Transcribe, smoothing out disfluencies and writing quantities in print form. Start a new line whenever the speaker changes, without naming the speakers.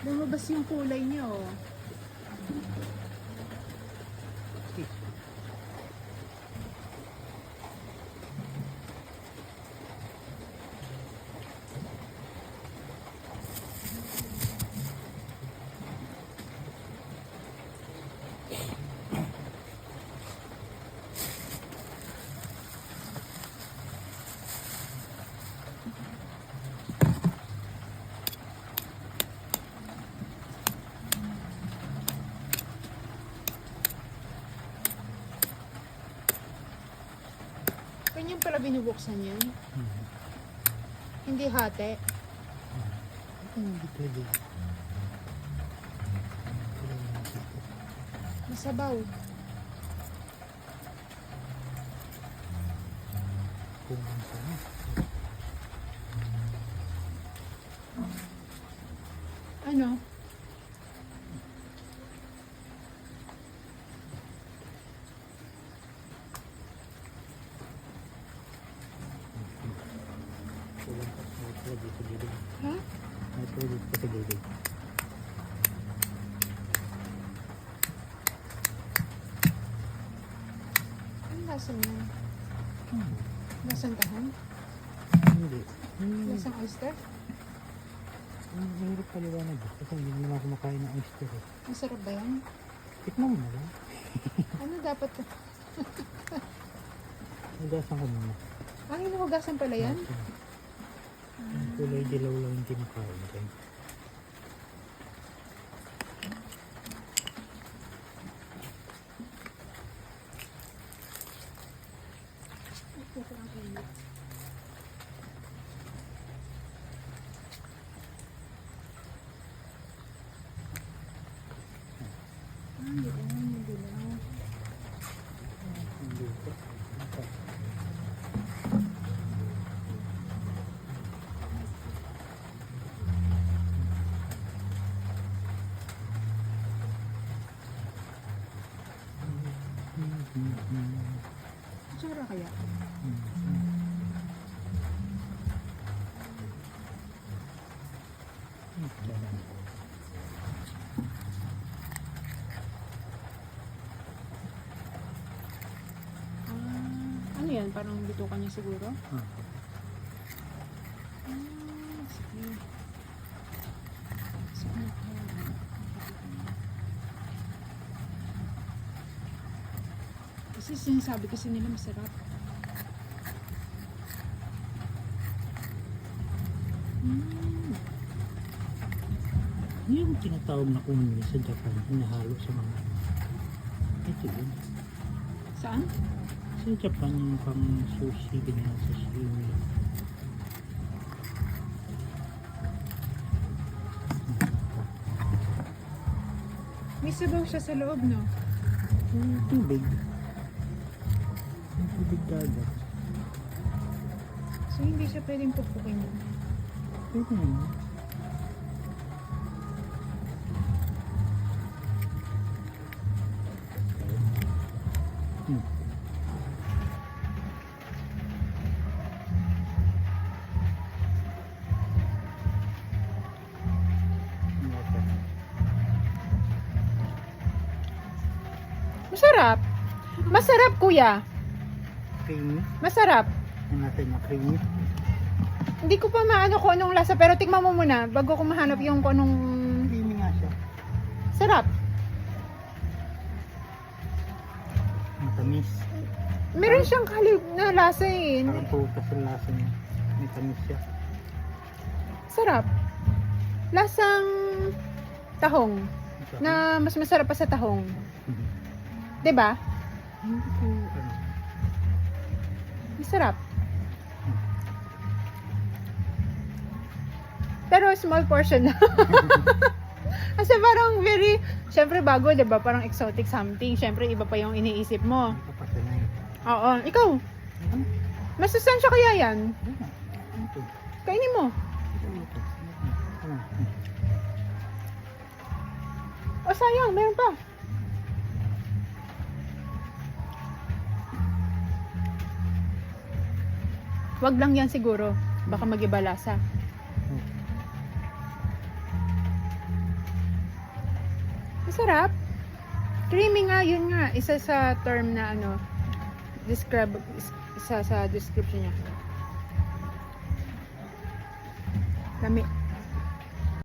Lumabas yung kulay niya, oh. Ganyan pala binubuksan yan. Hindi hati.
Hindi pwede.
Masabaw.
Kung saan.
Ano? Ha?
May tulog pa sa gilid.
Ano lasa niya? Lasang tahong?
Hindi.
Lasang oyster?
Mahirap paliwanag. Kasi hindi naman ako kumakain ng oyster.
Masarap ba yan?
Tikman mo na lang.
Ano dapat?
Hugasan ko muna.
Ang hinuhugasan pala yan?
Ang kulay dilaw lang yung kinakain ko.
Tsura kaya? Ano yan? Parang bitukan niya siguro? Sige. Sige. Kasi sinasabi kasi nila masarap.
Yung tinatawag na umi sa Japan, hinahalo sa mga ito yun.
Saan?
Sa Japan yung pang sushi, ganyan sa sashimi.
May sabaw siya sa loob, no?
Yung tubig. Yung tubig dagat.
So hindi siya pwedeng pupukin.
Pwede naman.
Masarap. Masarap, kuya.
Creamy.
Masarap.
Yung natin na creamy.
Hindi ko pa maano kung anong lasa, pero tingnan mo muna bago ko mahanap yung kung anong
Creamy nga siya.
sarap.
Matamis.
Meron siyang kalib na lasa eh.
Parang prutas ang lasa niya. May tamis siya.
Sarap. Lasang tahong. Na mas masarap pa sa tahong. 'Di ba?
Hindi ko ano.
Masarap. Pero small portion na. Kasi parang very, syempre bago, 'di ba? Parang exotic something. Syempre iba pa yung iniisip mo.
Hindi ko pa sanay.
Oo, ikaw.
Ano?
Masustansya kaya 'yan?
Ito.
Kainin mo.
Ito. Ano?
O sayang, meron pa. Wag lang yan siguro. Baka mag-iba lasa. Masarap. Creamy nga, yun nga. Isa sa term na ano, isa sa description niya. Lami.